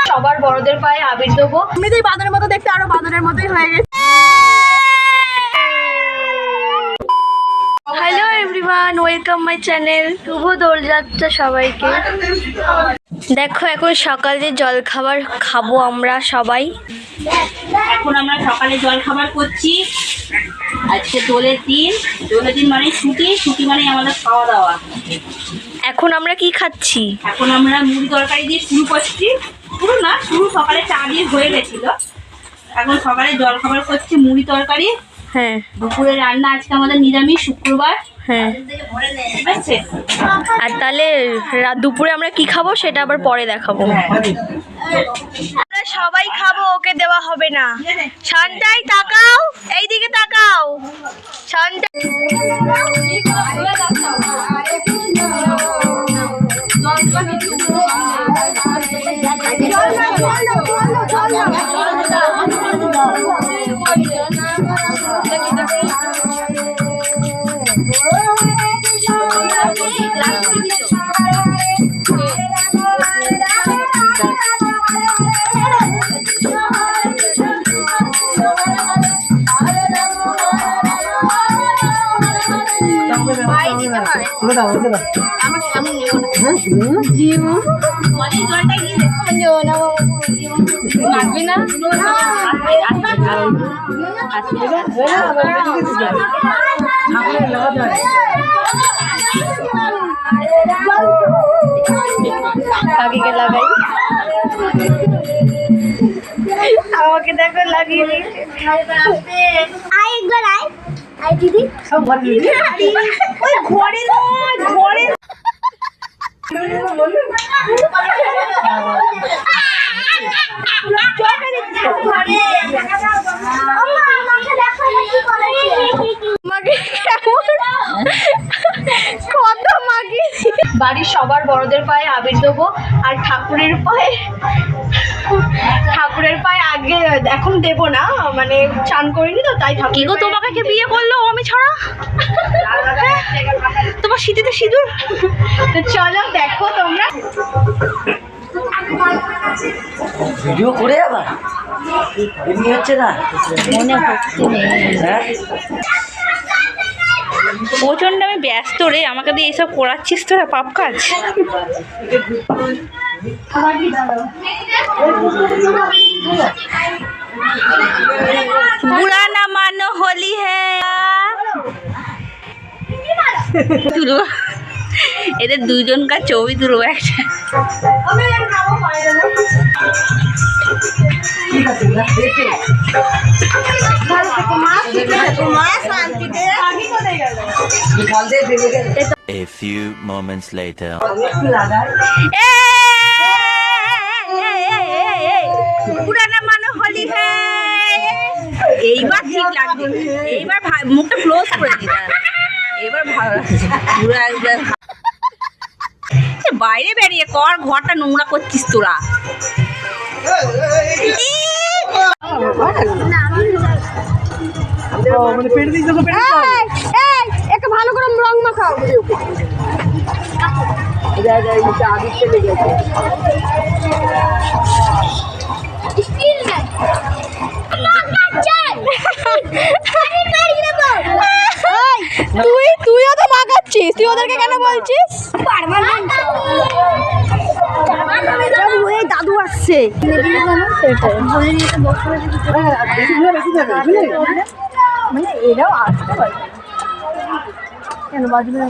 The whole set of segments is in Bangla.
সবার বড়দের পায়ে আবির দেবো। আমি তো বাঁদরের মতো দেখতে আরো বাঁদরের মতোই হয়ে গেছে। Hello everyone, welcome my channel. শুভ দোলযাত্রা সবাইকে। দেখো এখন সকালে জল খাবার খাবো আমরা সবাই। এখন আমরা সকালে জল খাবার করছি। আজকে দোলের দিন মানে ছুটি মানে আমাদের খাওয়া দাওয়া। এখন আমরা কি খাচ্ছি? এখন আমরা মুড়ি তরকারি দিয়ে শুরু করছি। শুরু সকালে চা দিয়ে হয়ে গেছিল। এখন সকালে জল খাবার করছি মুড়ি তরকারি। হ্যাঁ, দুপুরে রান্না আজকে আমাদের নিরামিষ, শুক্রবার। হ্যাঁ, আর তাহলে দুপুরে আমরা কি খাবো সেটা আবার পরে দেখাবো। আমরা সবাই খাবো, ওকে দেওয়া হবে না। শান্তাই তাকাও, এইদিকে তাকাও। শান্তা কাকিকে লাগাই, আমাকে দেখো লাগিয়ে দিদি ঘরে ঘরে বাড়ির সবার বড়দের পায়ে আবির দেবো। আর ঠাকুরের পায়ে আগে এখন দেবো না, মানে চান করিনি তো তাই। কি গো, তোমাকে কে বিয়ে করলো আমি ছাড়া? তোমার শীতেতে সিঁদুর। তো চলো দেখো তোমরা। ভিডিও করে আবার এমনি হচ্ছে না, মনে হচ্ছে প্রচন্ড আমি ব্যস্ত রে, আমাকে দিয়ে এইসব করাচ্ছিস তোরা পাপ কাজ। বুড়া না মানো হোলি হ্যাঁ। এদের দুজনকার ছবি তুলবো একটা। A few moments later. পুরানা মানো হোলি হ্যাঁ। এইবার ঠিক লাগবে, এইবার মুখটা ক্লোজ করে দিতে, এবার ভালো লাগছে। পুরো একবার বাইরে বেরিয়ে কর, ঘরটা নোংরা করছিস তোরা। একটা ভালো করে রং মাখাও। তুইও তো মাখাচ্ছিস, তুই ওদেরকে কেন বলছিস? দাদু আসছে, মানে এরাও আসতে পারে কেন বাজবে না?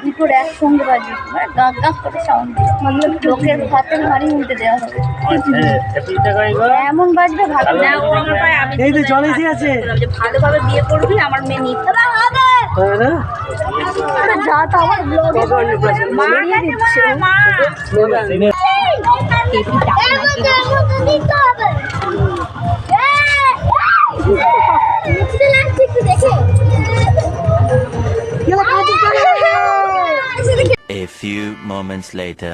দুটোর একসঙ্গে বাজবে, গাছ গাছ করে সাউন্ড, লোকের হাতের মারি উল্টে দেওয়া হবে। এমন বাজবে ভালো না। এই তো জল এসে আছে। ভালোভাবে বিয়ে করবি, আমার মেয়ে নিতে হবে। যা তো আমার ব্লগে মা A few moments later.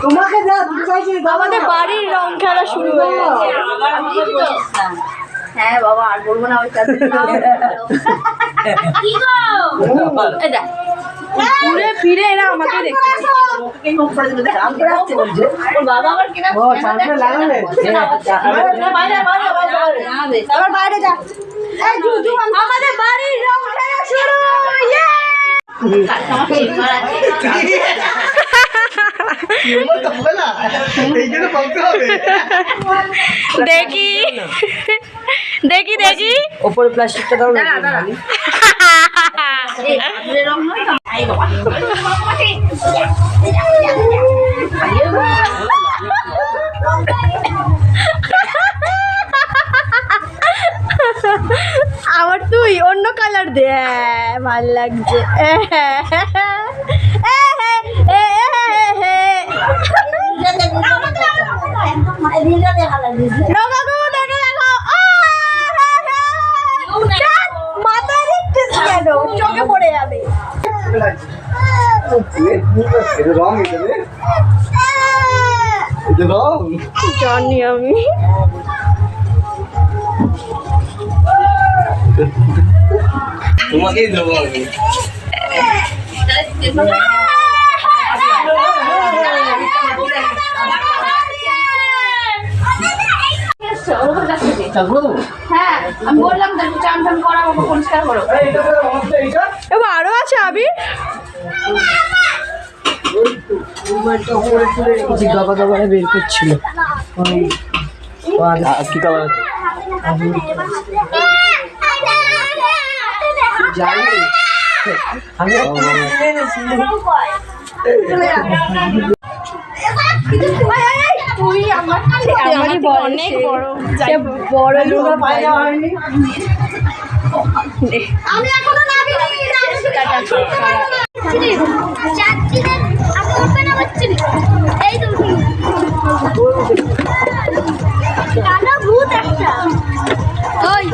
তোমাকে যা চাইছি আমাদের বাড়ির রং খেলা শুরু হয়ে গেছে। হ্যাঁ বাবা আর বলবো না ওই ঘুরে ফিরে এরা আমাকে দেখতে ওর বাবা আবার কিনা ও সামনে লাগাবে আবার বাইরে যা আমাদের বাড়ির রং খেলা শুরু দেখি দেখি দেখি ওপরে প্লাস্টিকটা দাও না রং নয় আবার তুই অন্য কালার দে, ভাল লাগছে। মাথায় রিকটিস কেন, চোখে পড়ে যাবে। জানি আমি। তোমাকেই দেবো আমি। হ্যাঁ আমি বললাম তো চান টান করা আমাকে পরিষ্কার করো এবার আরো আছে আবির। কিছু গাবা গাবারে বের করছিল কি কালার জানি আমি তুই আমারই অনেক বড় বড় লোক পায়না হয়নি আমি এখনো নাবি এই তো কালো ভূত একটা ওই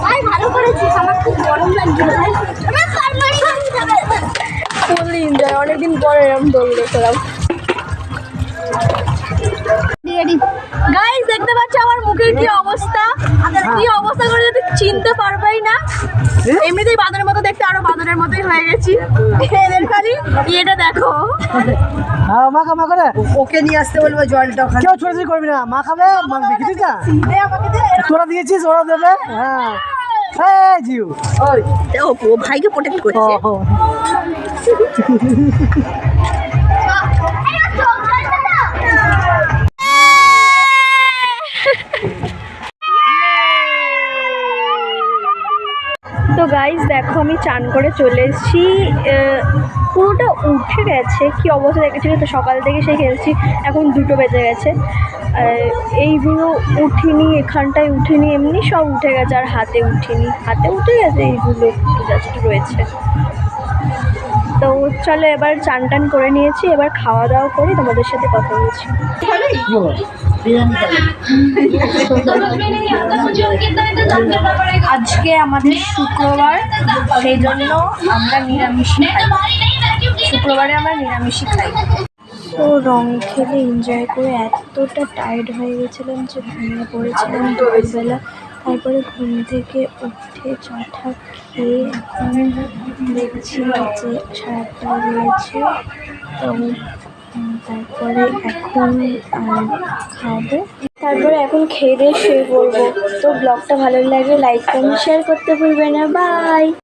ভাই ভালো করেছিস আমার খুব গরম লাগছিল ভাই আমার পারমিশন যাবে ফুল এনজয়, অনেকদিন পরে এরকম দোল দেখলাম। গাইস দেখতে পাচ্ছ আমার মুখের কি অবস্থা, কি অবস্থা করে যদি চিনতে পারবাই না। এমনিতেই বাঁদরের মতো দেখতে, আরো বাঁদরের মতোই হয়ে গেছি। এদের খালি এটা দেখো। হ্যাঁ মা খামা করে ওকে নিয়ে আসতে বলবো জলটা ওখানে কেউ ছোটাছুটি করবি না, মা খাবে মা দেখেছিস না তোরা দিয়েছিস ওরা দেবে। হ্যাঁ এই জিউ ওই ও ভাইকে প্রোটেক্ট করছে তো গাইস দেখো আমি চান করে চলে এসেছি, পুরোটা উঠে গেছে। কি অবস্থা দেখেছিল তো, সকাল থেকে সেই খেলছি, এখন 2টো বেজে গেছে। এইগুলো উঠিনি, এখানটায় উঠিনি, এমনি সব উঠে গেছে, আর হাতে উঠিনি, হাতে উঠে গেছে এইগুলো জাস্ট রয়েছে। তো চলো এবার চান টান করে নিয়েছি, এবার খাওয়া দাওয়া করে তোমাদের সাথে কথা বলছি। আজকে আমাদের শুক্রবার, সেই জন্য আমরা নিরামিষই খাই, শুক্রবারে আমরা নিরামিষই খাই। তো রং খেলে এনজয় করে এতটা টায়ার্ড হয়ে গেছিলাম যে ঘুমিয়ে পড়েছিলাম দুপুরবেলা। তারপরে ঘুম থেকে উঠে চাটা খেয়ে এখন দেখছি যে 8:30 রয়েছে। তো তারপরে এখন খাবো, তারপরে এখন খেয়ে দিয়ে শুয়ে পড়বো। তো ব্লগটা ভালো লাগলে লাইক কমেন্ট শেয়ার করতে ভুলবে না। বাই।